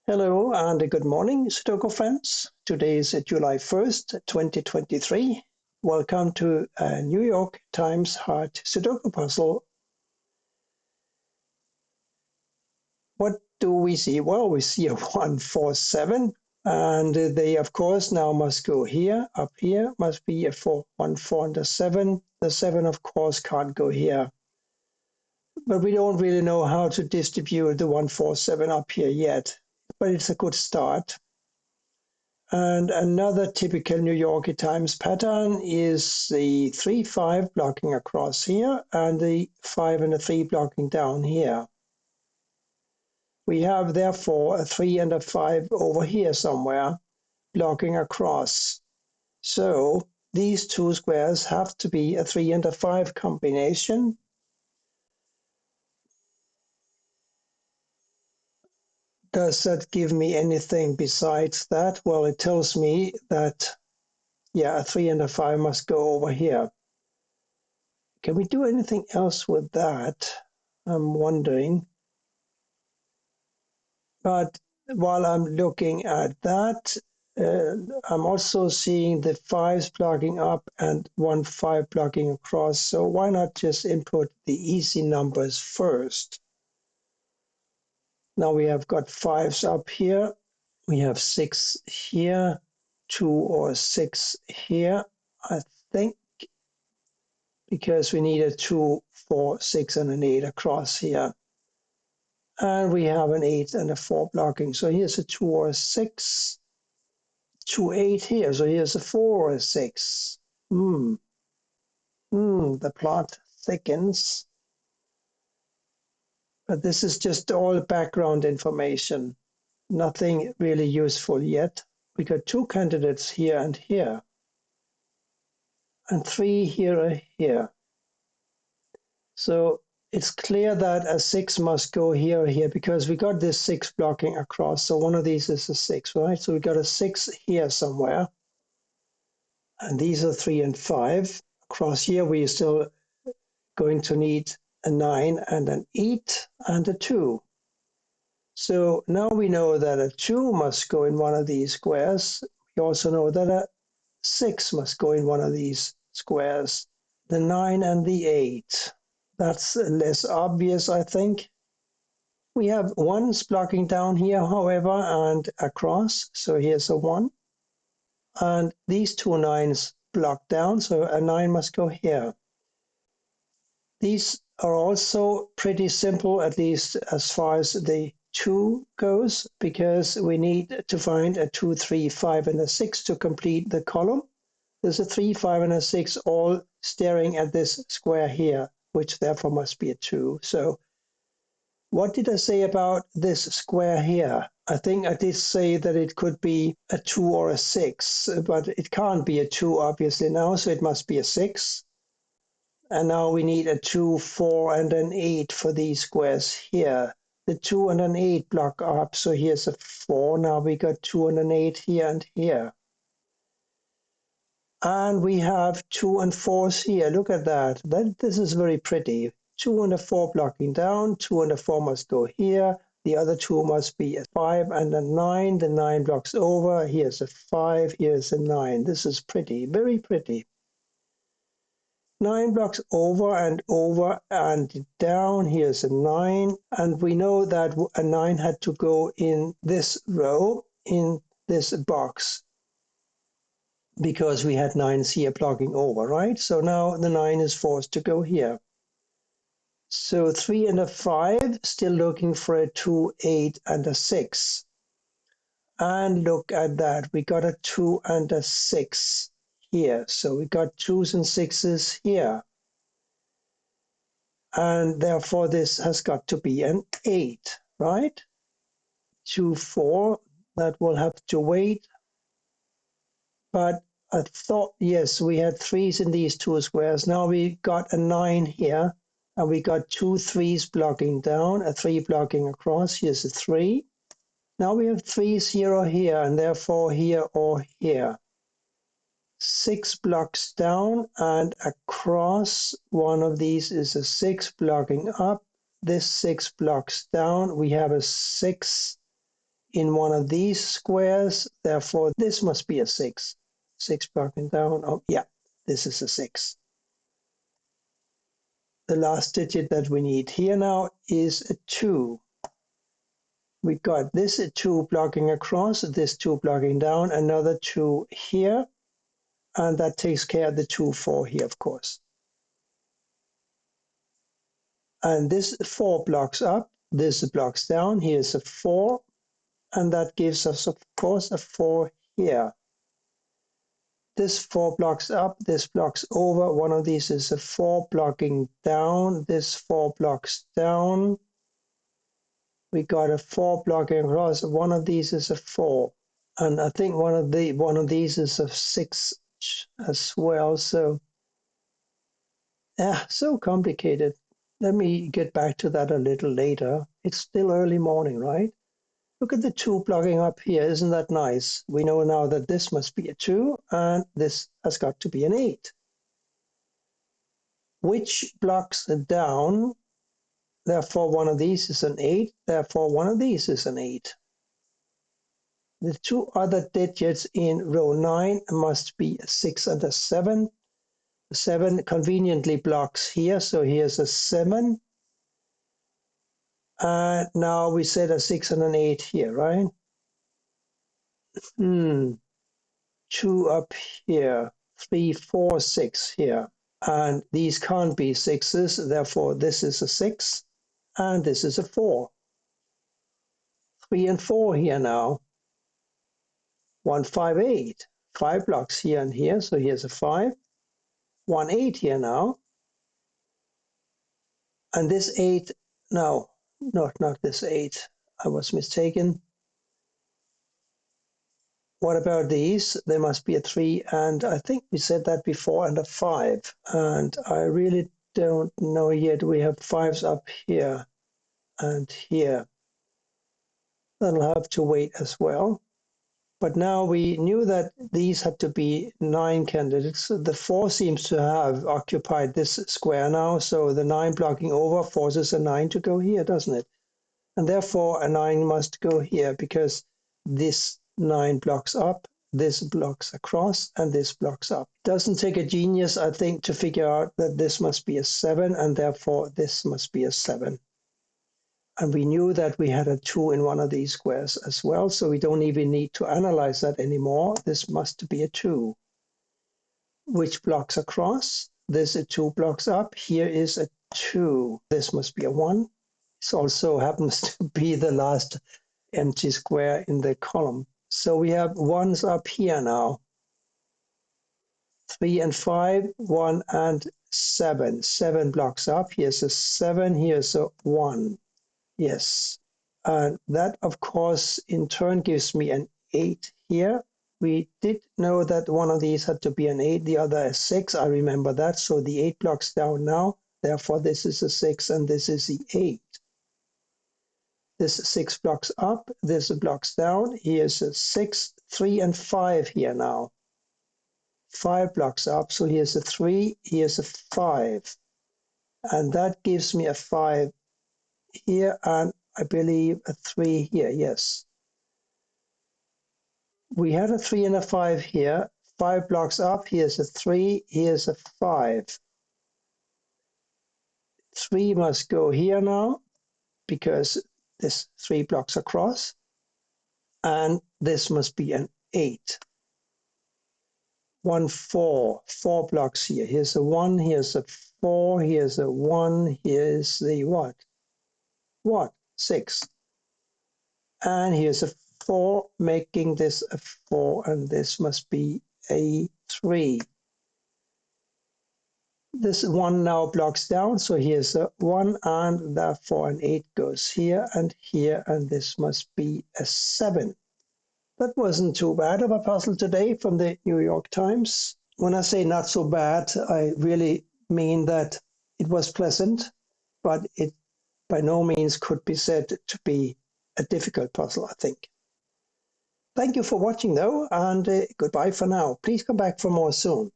Hello and good morning, Sudoku friends. Today is July 1st, 2023. Welcome to a New York Times Hard Sudoku puzzle. What do we see? Well, we see a 1, 4, 7, and they, of course, now must go here. Up here must be a 4, 1, 4, and a 7. The 7, of course, can't go here. But we don't really know how to distribute the 1, 4, 7 up here yet. But it's a good start. And another typical New York Times pattern is the 3, 5 blocking across here and the 5 and a 3 blocking down here. We have therefore a 3 and a 5 over here somewhere blocking across. So these two squares have to be a 3 and a 5 combination. Does that give me anything besides that? Well, it tells me that, yeah, a 3 and a 5 must go over here. Can we do anything else with that? I'm wondering. But while I'm looking at that, I'm also seeing the 5s blocking up and 1, 5 blocking across. So why not just input the easy numbers first? Now we have got 5s up here. We have 6 here, 2 or 6 here, I think, because we need a 2, 4, 6, and an 8 across here. And we have an 8 and a 4 blocking. So here's a 2 or a 6, 2, 8 here. So here's a 4 or a 6. The plot thickens. But this is just all background information. Nothing really useful yet. We got 2 candidates here and here. And 3 here and here. So it's clear that a 6 must go here or here because we got this 6 blocking across. So one of these is a 6, right? So we got a 6 here somewhere. And these are 3 and 5. Across here, we're still going to need a 9 and an 8 and a 2. So now we know that a 2 must go in one of these squares. We also know that a 6 must go in one of these squares. The 9 and the 8. That's less obvious, I think. We have 1s blocking down here, however, and across. So here's a 1. And these 2 9s block down, so a 9 must go here. These are also pretty simple, at least as far as the 2 goes, because we need to find a 2, 3, 5, and a 6 to complete the column. There's a 3, 5, and a 6 all staring at this square here, which therefore must be a 2. So what did I say about this square here? I think I did say that it could be a 2 or a 6, but it can't be a 2 obviously now, so it must be a 6. And now we need a 2, 4, and an 8 for these squares here. The 2 and an 8 block up, so here's a 4. Now we got 2 and an 8 here and here. And we have 2 and 4s here. Look at that. This is very pretty. 2 and a 4 blocking down. 2 and a 4 must go here. The other 2 must be a 5 and a 9. The 9 blocks over. Here's a 5. Here's a 9. This is pretty. Very pretty. 9 blocks over and down. Here's a 9. And we know that a 9 had to go in this row, in this box, because we had 9s here blocking over, right? So now the 9 is forced to go here. So 3 and a 5, still looking for a 2, 8, and a 6. And look at that, we got a 2 and a 6 here. So we got 2s and 6s here. And therefore this has got to be an 8, right? 2, 4, that will have to wait. But I thought, yes, we had 3s in these 2 squares. Now we got a 9 here, and we got 2 3s blocking down, a 3 blocking across. Here's a 3. Now we have 3s here or here, and therefore here or here. 6 blocks down and across. One of these is a 6 blocking up. This 6 blocks down. We have a 6 in one of these squares. Therefore, this must be a 6. 6 blocking down. Oh, yeah, this is a 6. The last digit that we need here now is a 2. We got this 2 blocking across, this 2 blocking down, another 2 here, and that takes care of the 2, 4 here, of course. And this 4 blocks up, this blocks down, here's a 4, and that gives us, of course, a 4 here. This 4 blocks up, this blocks over, one of these is a 4 blocking down, this 4 blocks down. We got a 4 blocking across, one of these is a 4. And I think one of these is a 6 as well. So, so complicated. Let me get back to that a little later. It's still early morning, right? Look at the 2 blocking up here. Isn't that nice? We know now that this must be a 2 and this has got to be an 8. Which blocks down? Therefore, one of these is an 8. Therefore, one of these is an 8. The 2 other digits in row 9 must be a 6 and a 7. 7 conveniently blocks here, so here's a 7. And now we set a 6 and an 8 here, right? 2 up here, 3, 4, 6 here. And these can't be 6s, therefore this is a 6, and this is a 4. 3 and 4 here now. 1, 5, 8. 5 blocks here and here, so here's a 5. 1, 8 here now. And this 8, no, not this 8. I was mistaken. What about these? There must be a 3, and I think we said that before, and a 5. And I really don't know yet. We have 5s up here and here. That'll have to wait as well. But now we knew that these had to be 9 candidates. The 4 seems to have occupied this square now, so the 9 blocking over forces a 9 to go here, doesn't it? And therefore a 9 must go here because this 9 blocks up, this blocks across, and this blocks up. Doesn't take a genius, I think, to figure out that this must be a 7, and therefore this must be a 7. And we knew that we had a 2 in one of these squares as well, so we don't even need to analyze that anymore. This must be a 2. Which blocks across? This is 2 blocks up. Here is a 2. This must be a 1. This also happens to be the last empty square in the column. So we have 1s up here now. 3 and 5, 1 and 7. 7 blocks up. Here's a 7, here's a 1. Yes, and that, of course, in turn gives me an 8 here. We did know that one of these had to be an 8, the other a 6. I remember that. So the 8 blocks down now. Therefore, this is a 6 and this is the 8. This 6 blocks up, this blocks down. Here's a 6, 3 and 5 here now. 5 blocks up, so here's a 3, here's a 5. And that gives me a 5 here, and I believe a 3 here, yes. We had a 3 and a 5 here. 5 blocks up, here's a 3, here's a 5. 3 must go here now, because this 3 blocks across. And this must be an 8. 1, 4. 4 blocks here. Here's a 1, here's a 4, here's a 1, here's the what? What? 6. And here's a 4, making this a 4, and this must be a 3. This 1 now blocks down, so here's a 1, and therefore an 8 goes here, and this must be a 7. That wasn't too bad of a puzzle today from the New York Times. When I say not so bad, I really mean that it was pleasant, but it by no means could be said to be a difficult puzzle, I think. Thank you for watching, though, and goodbye for now. Please come back for more soon.